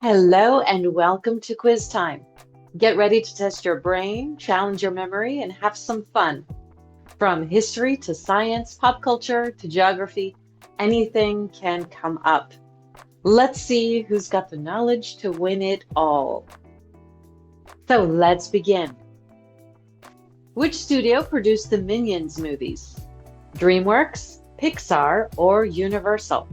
Hello and welcome to Quiz Time. Get ready to test your brain, challenge your memory, and have some fun. From history to science, pop culture to geography, anything can come up. Let's see who's got the knowledge to win it all. So let's begin. Which studio produced the Minions movies? DreamWorks, Pixar, or Universal?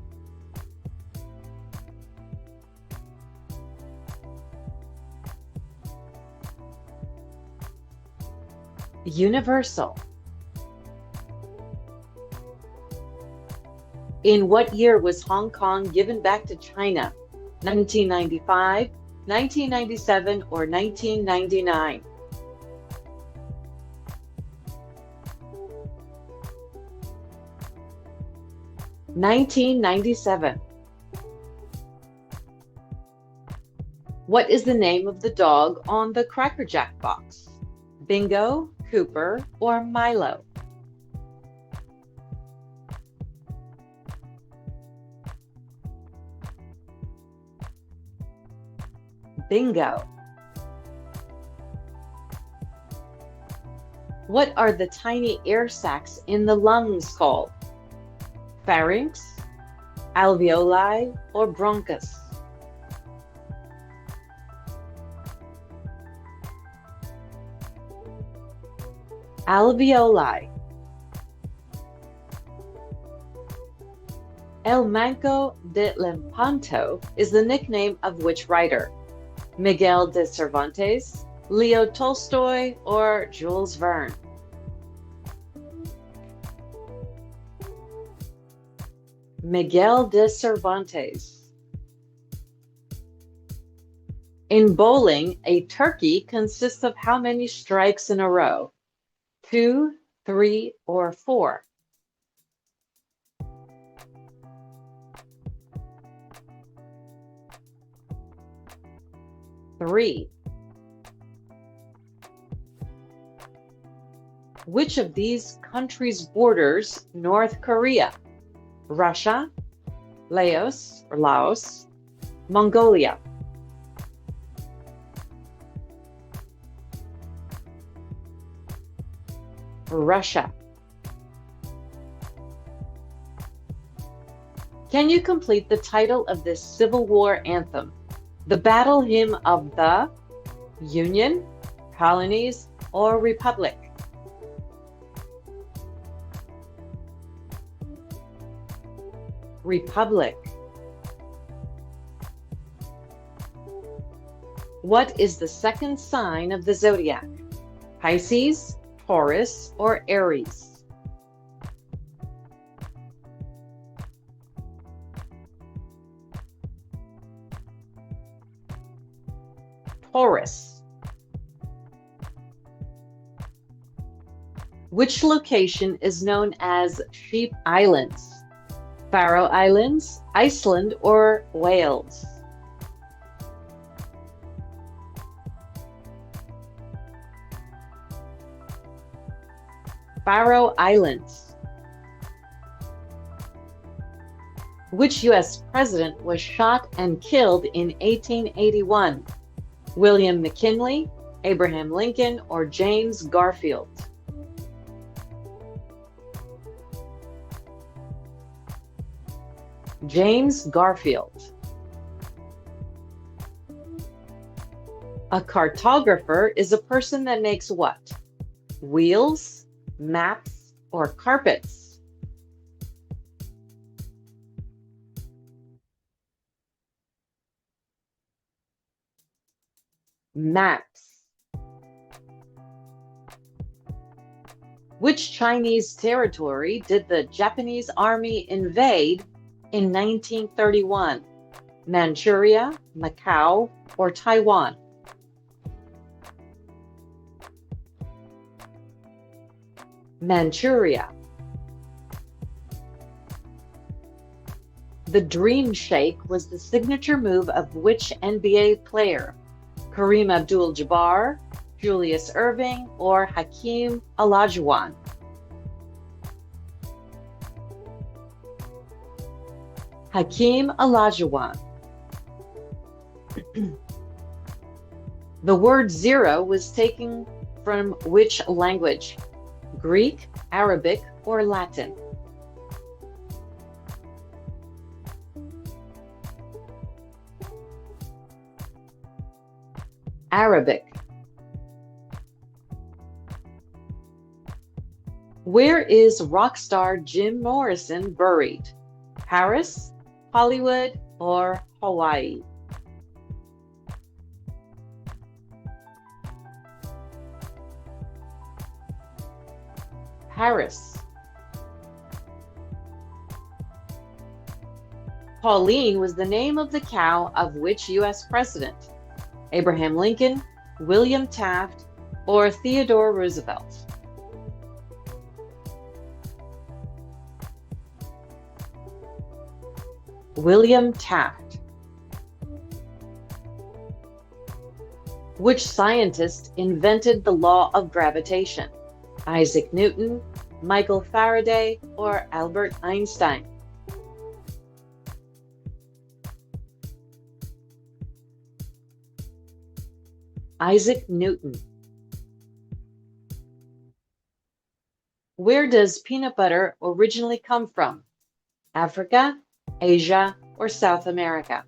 Universal. In what year was Hong Kong given back to China? 1995, 1997, or 1999? 1997. What is the name of the dog on the Cracker Jack box? Bingo, Cooper, or Milo? Bingo. What are the tiny air sacs in the lungs called? Pharynx, alveoli, or bronchus? Alveoli. El Manco de Lepanto is the nickname of which writer? Miguel de Cervantes, Leo Tolstoy, or Jules Verne? Miguel de Cervantes. In bowling, a turkey consists of how many strikes in a row? 2, 3, or 4? 3. Which of these countries borders North Korea? Russia, Laos, Mongolia? Russia. Can you complete the title of this Civil War anthem? The Battle Hymn of the Union, Colonies, or Republic? Republic. What is the second sign of the zodiac? Pisces, Taurus, or Aries? Taurus. Which location is known as Sheep Islands? Faroe Islands, Iceland, or Wales? Faroe Islands. Which U.S. president was shot and killed in 1881? William McKinley, Abraham Lincoln, or James Garfield? James Garfield. A cartographer is a person that makes what? Wheels, maps, or carpets? Maps. Which Chinese territory did the Japanese army invade in 1931? Manchuria, Macau, or Taiwan? Manchuria. The Dream Shake was the signature move of which NBA player? Kareem Abdul-Jabbar, Julius Erving, or Hakeem Olajuwon? Hakeem Olajuwon. The word zero was taken from which language? Greek, Arabic, or Latin? Arabic. Where is rock star Jim Morrison buried? Paris, Hollywood, or Hawaii? Paris. Pauline was the name of the cow of which U.S. president? Abraham Lincoln, William Taft, or Theodore Roosevelt? William Taft. Which scientist invented the law of gravitation? Isaac Newton, Michael Faraday, or Albert Einstein? Isaac Newton. Where does peanut butter originally come from? Africa, Asia, or South America?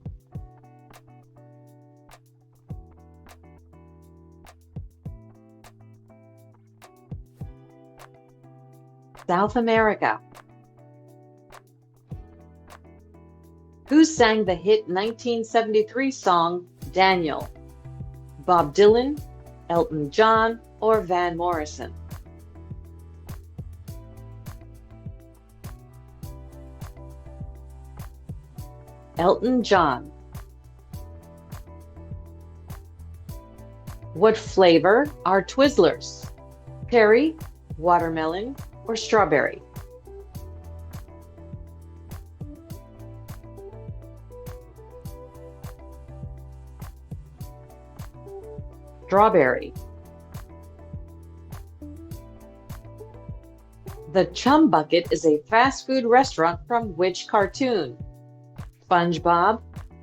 South America. Who sang the hit 1973 song, Daniel? Bob Dylan, Elton John, or Van Morrison? Elton John. What flavor are Twizzlers? Cherry, watermelon, or strawberry? Strawberry. The Chum Bucket is a fast food restaurant from which cartoon? SpongeBob,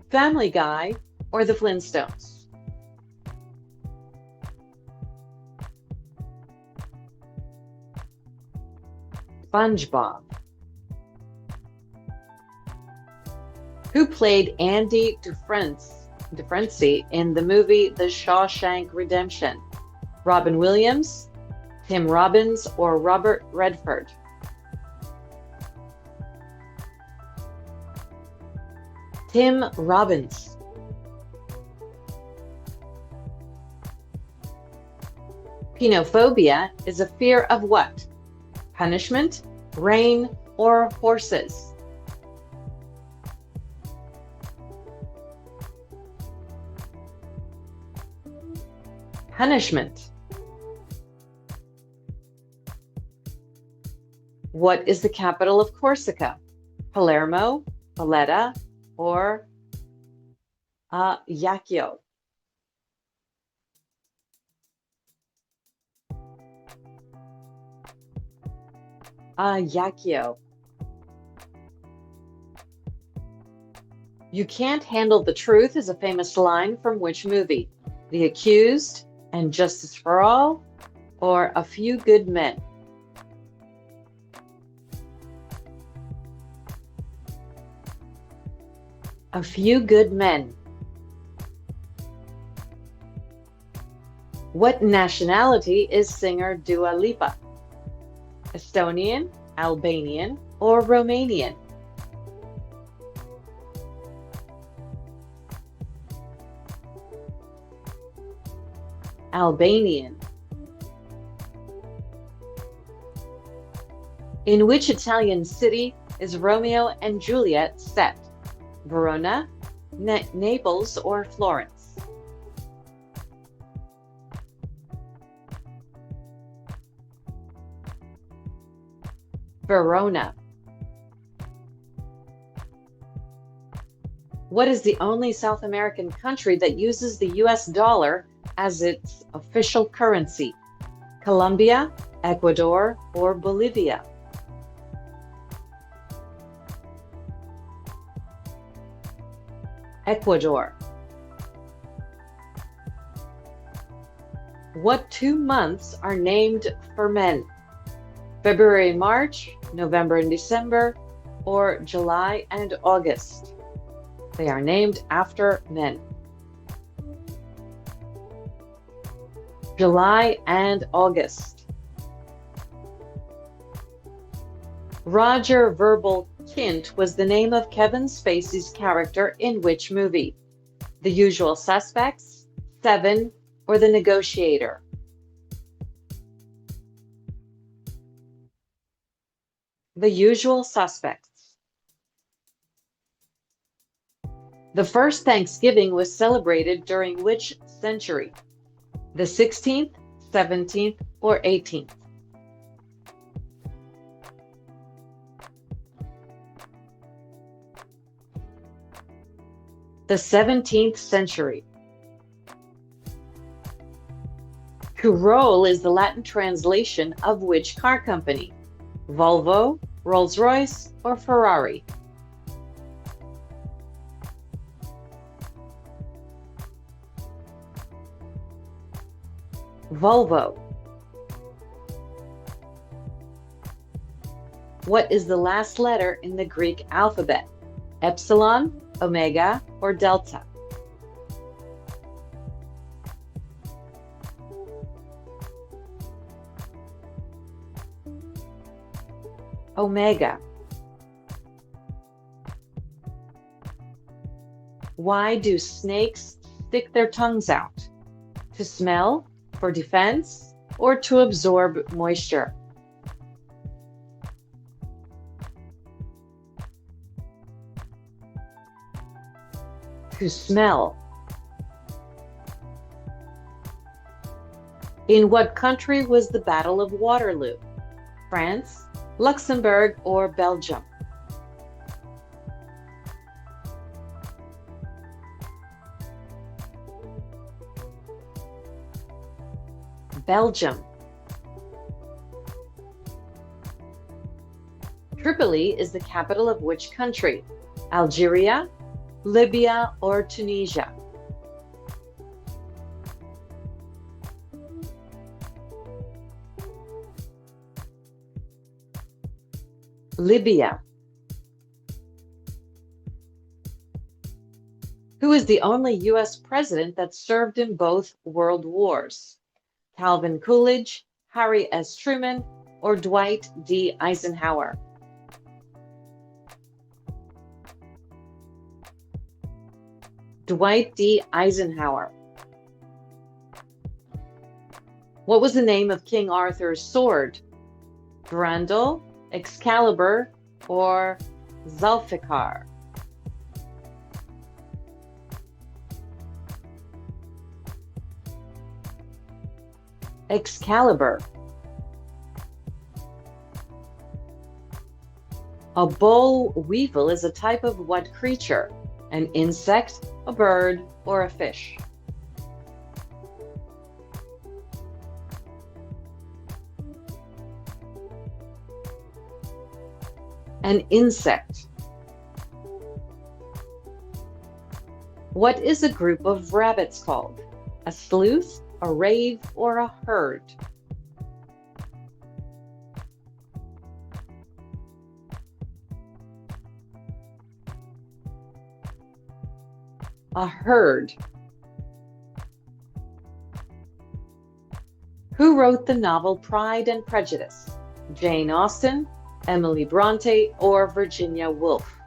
Family Guy, or the Flintstones? SpongeBob. Who played Andy Dufresne in the movie The Shawshank Redemption? Robin Williams, Tim Robbins, or Robert Redford? Tim Robbins. Pinophobia is a fear of what? Punishment, rain, or horses? Punishment. What is the capital of Corsica? Palermo, Valletta, or Ajaccio? Ajaccio. You can't handle the truth is a famous line from which movie? The Accused, and Justice for All, or A Few Good Men? A Few Good Men. What nationality is singer Dua Lipa? Estonian, Albanian, or Romanian? Albanian. In which Italian city is Romeo and Juliet set? Verona, Naples, or Florence? Verona. What is the only South American country that uses the US dollar as its official currency? Colombia, Ecuador, or Bolivia? Ecuador. What 2 months are named for men? February and March, November and December, or July and August? They are named after men. July and August. Roger Verbal Kint was the name of Kevin Spacey's character in which movie? The Usual Suspects, Seven, or The Negotiator? The Usual Suspects. The first Thanksgiving was celebrated during which century? The 16th, 17th, or 18th? The 17th century. Tyrol is the Latin translation of which car company? Volvo, Rolls-Royce, or Ferrari? Volvo. What is the last letter in the Greek alphabet? Epsilon, omega, or delta? Omega. Why do snakes stick their tongues out? To smell, for defense, or to absorb moisture? To smell. In what country was the Battle of Waterloo? France, Luxembourg, or Belgium? Belgium. Tripoli is the capital of which country? Algeria, Libya, or Tunisia? Libya. Who is the only U.S. president that served in both world wars? Calvin Coolidge, Harry S. Truman, or Dwight D. Eisenhower? Dwight D. Eisenhower. What was the name of King Arthur's sword? Grendel, Excalibur, or Zulfikar? Excalibur. A boll weevil is a type of what creature? An insect, a bird, or a fish? An insect. What is a group of rabbits called? A sleuth, a rave, or a herd? A herd. Who wrote the novel Pride and Prejudice? Jane Austen, Emily Bronte, or Virginia Woolf?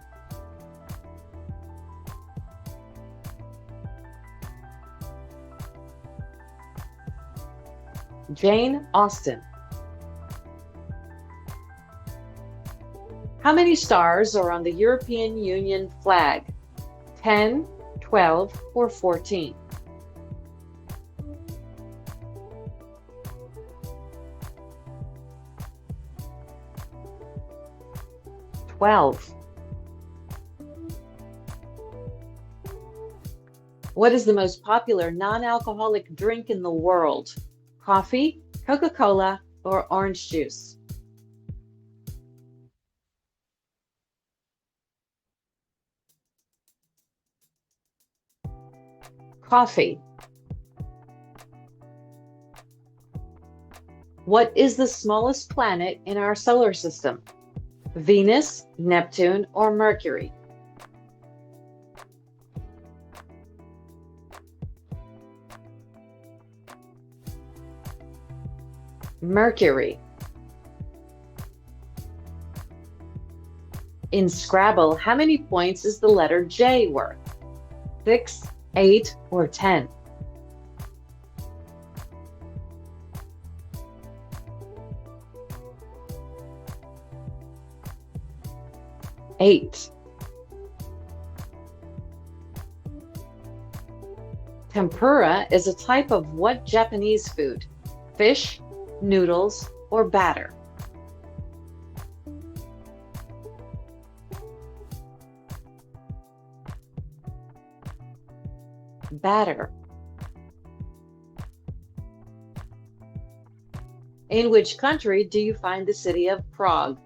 Jane Austen. How many stars are on the European Union flag? 10, 12, or 14? 12. What is the most popular non-alcoholic drink in the world? Coffee, Coca-Cola, or orange juice? Coffee. What is the smallest planet in our solar system? Venus, Neptune, or Mercury? Mercury. In Scrabble, how many points is the letter J worth? 6, 8, or 10? 8. Tempura is a type of what Japanese food? Fish, noodles, or batter? Batter. In which country do you find the city of Prague?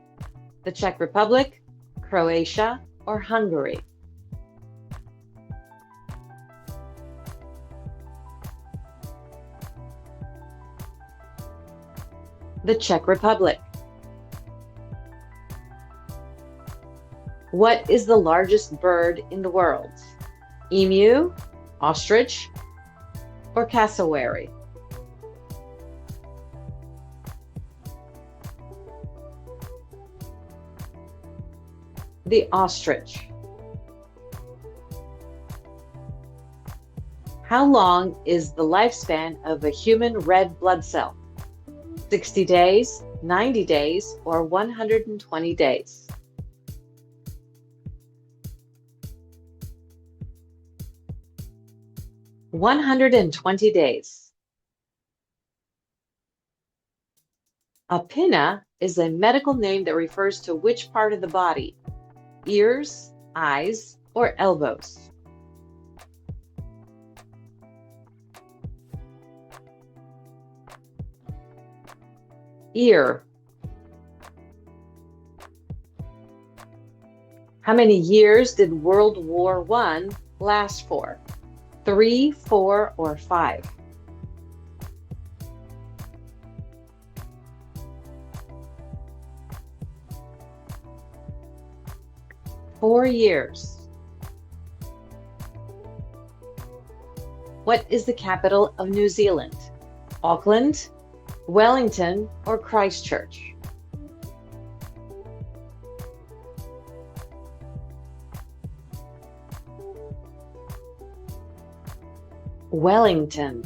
The Czech Republic, Croatia, or Hungary? The Czech Republic. What is the largest bird in the world? Emu, ostrich, or cassowary? The ostrich. How long is the lifespan of a human red blood cell? 60 days, 90 days, or 120 days? 120 days. A pinna is a medical name that refers to which part of the body? Ears, eyes, or elbows? Ear. How many years did World War I last for? 3, 4, or 5? 4 years. What is the capital of New Zealand? Auckland, Wellington, or Christchurch? Wellington.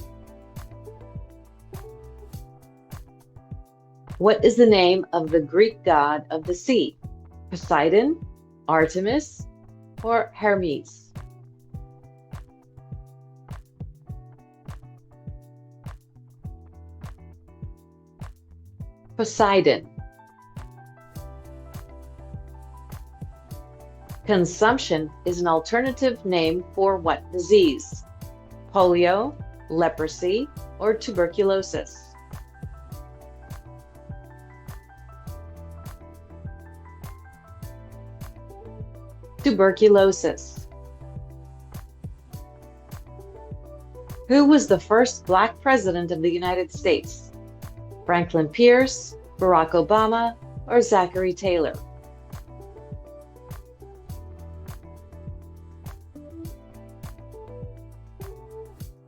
What is the name of the Greek god of the sea? Poseidon, Artemis, or Hermes? Poseidon. Consumption is an alternative name for what disease? Polio, leprosy, or tuberculosis? Tuberculosis. Who was the first Black president of the United States? Franklin Pierce, Barack Obama, or Zachary Taylor?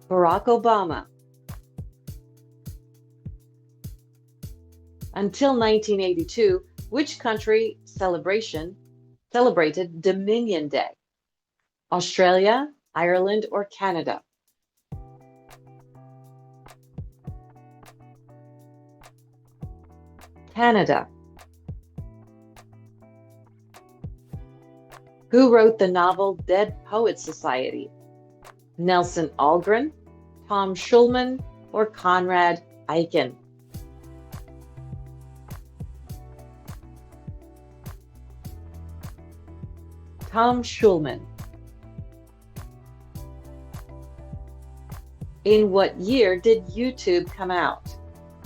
Barack Obama. Until 1982, which country celebrated Dominion Day? Australia, Ireland, or Canada? Canada. Who wrote the novel Dead Poets Society? Nelson Algren, Tom Schulman, or Conrad Aiken? Tom Schulman. In what year did YouTube come out?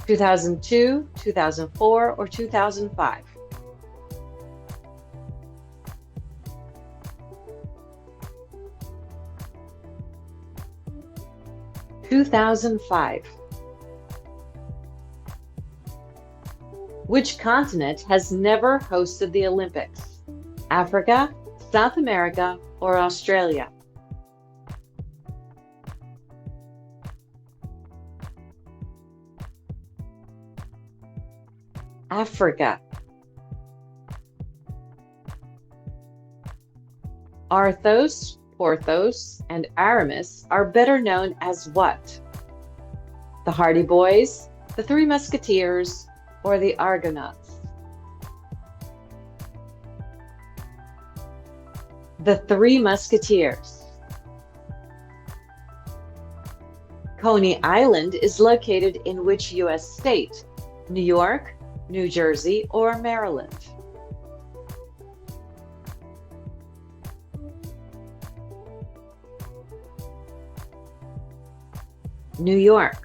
2002, 2004, or 2005? 2005. Which continent has never hosted the Olympics? Africa, South America, or Australia? Africa. Arthos, Porthos, and Aramis are better known as what? The Hardy Boys, the Three Musketeers, or the Argonauts? The Three Musketeers. Coney Island is located in which U.S. state? New York, New Jersey, or Maryland? New York.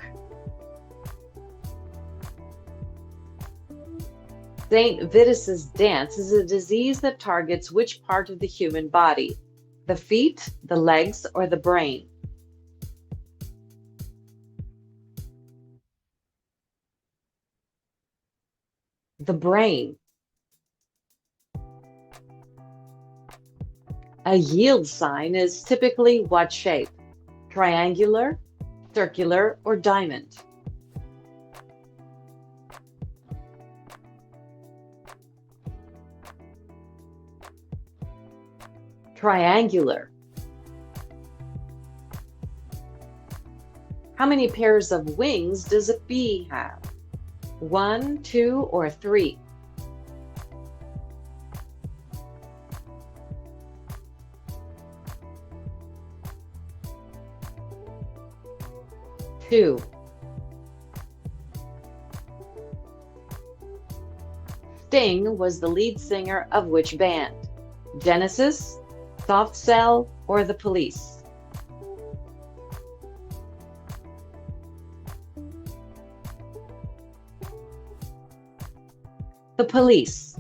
St. Vitus's dance is a disease that targets which part of the human body? The feet, the legs, or the brain? The brain. A yield sign is typically what shape? Triangular, circular, or diamond? Triangular. How many pairs of wings does a bee have? 1, 2, or 3? Two. Sting was the lead singer of which band? Genesis, Soft Cell, or The Police? The Police.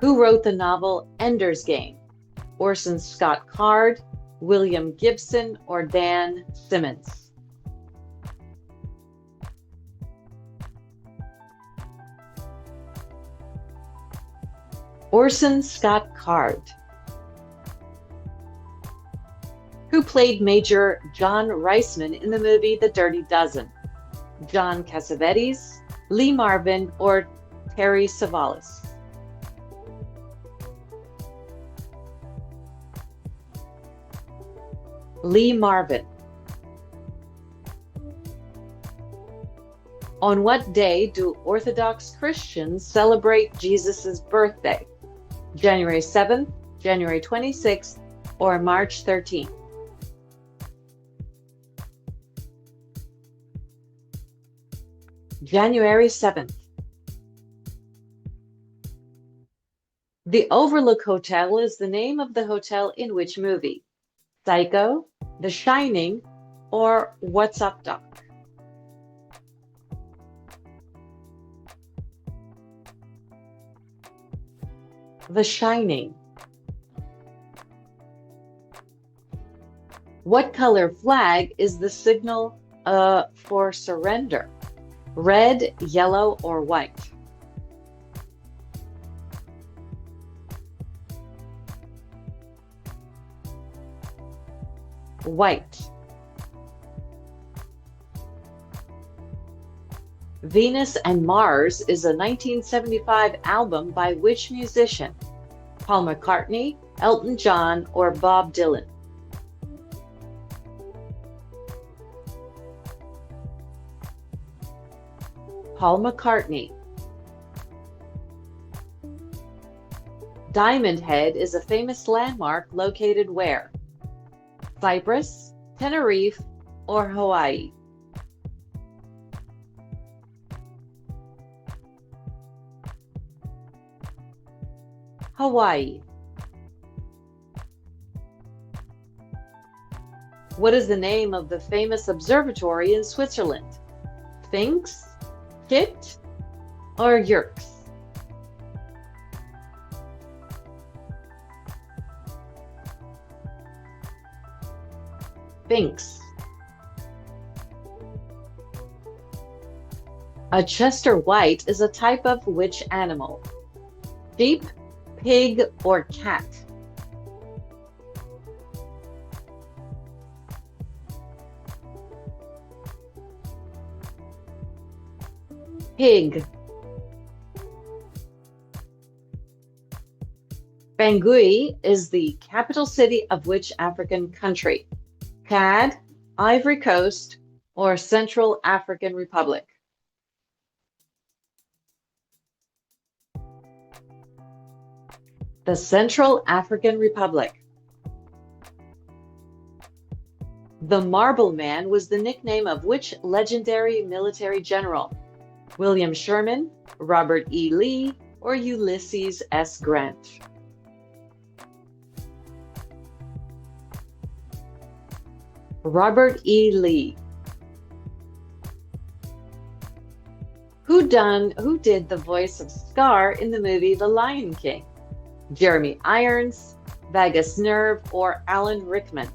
Who wrote the novel Ender's Game? Orson Scott Card, William Gibson, or Dan Simmons? Orson Scott Card. Who played Major John Reisman in the movie The Dirty Dozen? John Cassavetes, Lee Marvin, or Terry Savalas? Lee Marvin. On what day do Orthodox Christians celebrate Jesus' birthday? January 7th, January 26th, or March 13th? January 7th. The Overlook Hotel is the name of the hotel in which movie? Psycho, The Shining, or What's Up, Doc? The Shining. What color flag is the signal for surrender? Red, yellow, or white? White. Venus and Mars is a 1975 album by which musician? Paul McCartney, Elton John, or Bob Dylan? Paul McCartney. Diamond Head is a famous landmark located where? Cyprus, Tenerife, or Hawaii? Hawaii. What is the name of the famous observatory in Switzerland? Sphinx, Kit, or Yerkes? Sphinx. A Chester White is a type of which animal? Sheep, pig, or cat? Pig. Bangui is the capital city of which African country? Chad, Ivory Coast, or Central African Republic? The Central African Republic. The Marble Man was the nickname of which legendary military general? William Sherman, Robert E. Lee, or Ulysses S. Grant? Robert E. Lee. Who did the voice of Scar in the movie The Lion King? Jeremy Irons, Vagus Nerve, or Alan Rickman?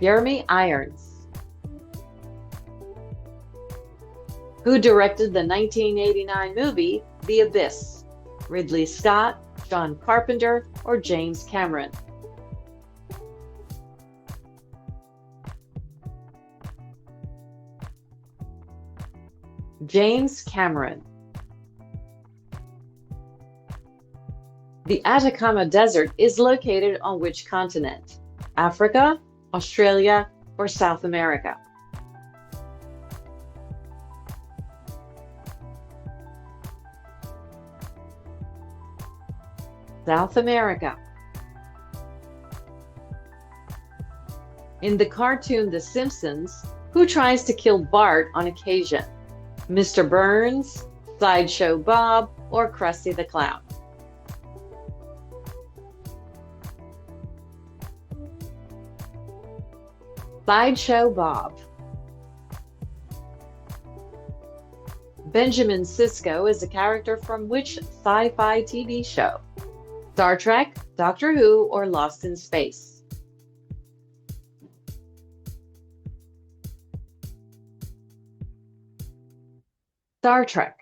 Jeremy Irons. Who directed the 1989 movie The Abyss? Ridley Scott, John Carpenter, or James Cameron? James Cameron. The Atacama Desert is located on which continent? Africa, Australia, or South America? South America. In the cartoon The Simpsons, who tries to kill Bart on occasion? Mr. Burns, Sideshow Bob, or Krusty the Clown? Sideshow Bob. Benjamin Sisko is a character from which sci-fi TV show? Star Trek, Doctor Who, or Lost in Space? Star Trek.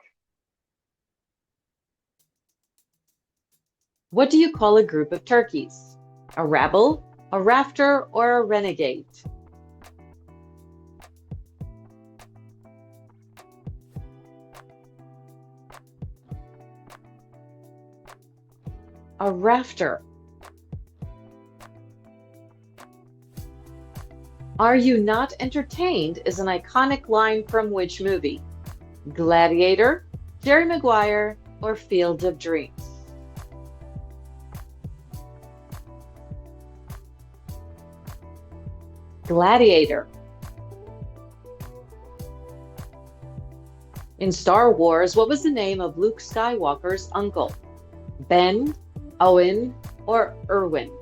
What do you call a group of turkeys? A rabble, a rafter, or a renegade? A rafter. Are you not entertained is an iconic line from which movie? Gladiator, Jerry Maguire, or Field of Dreams? Gladiator. In Star Wars, what was the name of Luke Skywalker's uncle? Ben, Owen, or Erwin?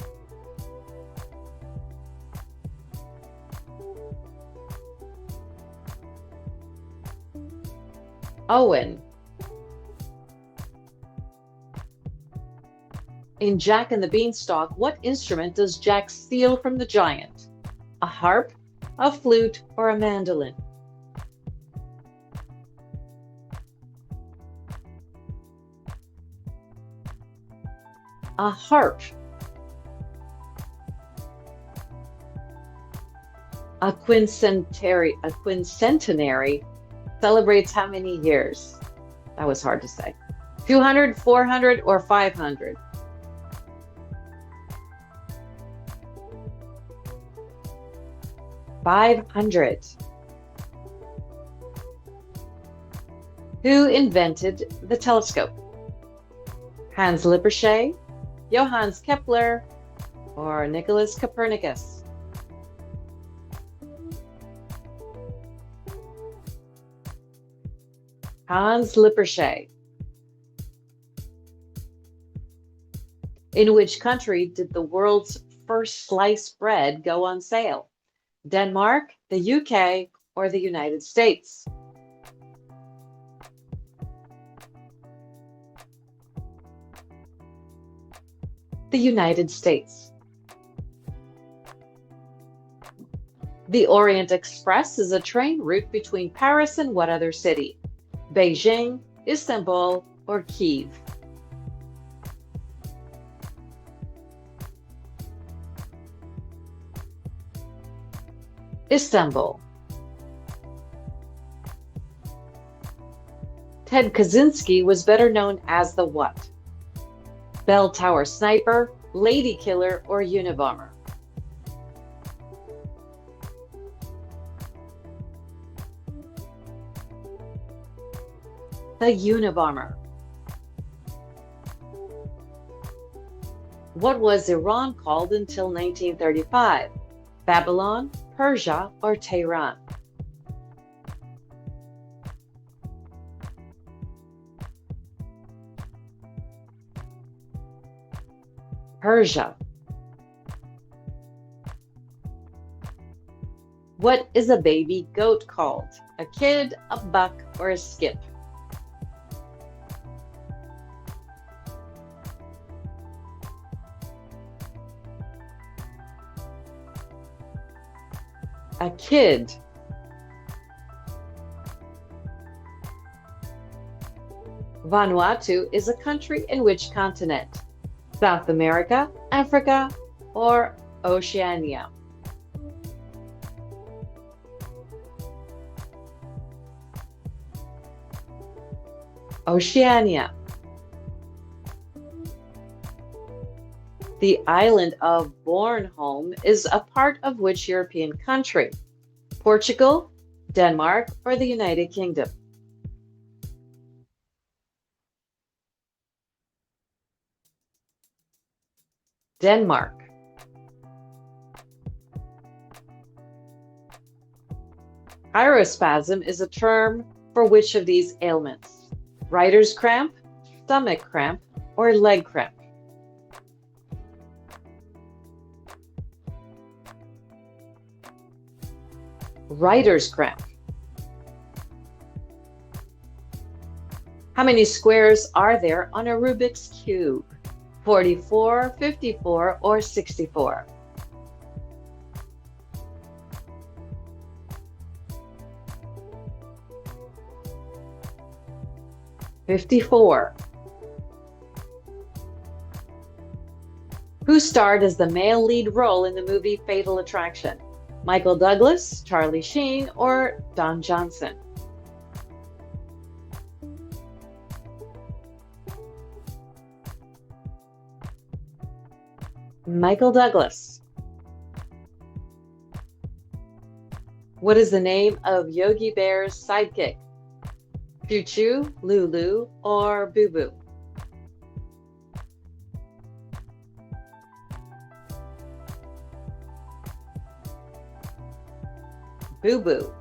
Owen. In Jack and the Beanstalk, what instrument does Jack steal from the giant? A harp, a flute, or a mandolin? A harp. A quincentenary celebrates how many years? That was hard to say. 200, 400, or 500? 500. Who invented the telescope? Hans Lippershey, Johannes Kepler, or Nicholas Copernicus? Hans Lippershey. In which country did the world's first sliced bread go on sale? Denmark, the UK, or the United States? The United States. The Orient Express is a train route between Paris and what other city? Beijing, Istanbul, or Kiev? Istanbul. Ted Kaczynski was better known as the what? Bell Tower Sniper, Lady Killer, or Unabomber? The Unabomber. What was Iran called until 1935? Babylon, Persia, or Tehran? Persia. What is a baby goat called? A kid, a buck, or a skip? A kid. Vanuatu is a country in which continent? South America, Africa, or Oceania? Oceania. The island of Bornholm is a part of which European country? Portugal, Denmark, or the United Kingdom? Denmark. Gyrospasm is a term for which of these ailments? Writer's cramp, stomach cramp, or leg cramp? Writer's cramp. How many squares are there on a Rubik's Cube? 44, 54, or 64? '54. Who starred as the male lead role in the movie Fatal Attraction? Michael Douglas, Charlie Sheen, or Don Johnson? Michael Douglas. What is the name of Yogi Bear's sidekick? Choo Choo, Lulu, or Boo Boo? Boo Boo.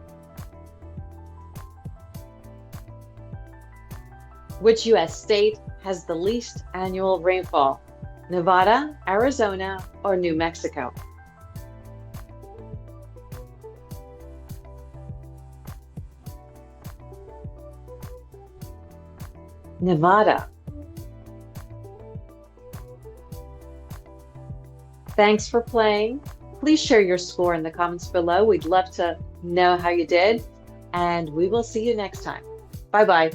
Which U.S. state has the least annual rainfall? Nevada, Arizona, or New Mexico? Nevada. Thanks for playing. Please share your score in the comments below. We'd love to know how you did, and we will see you next time. Bye-bye.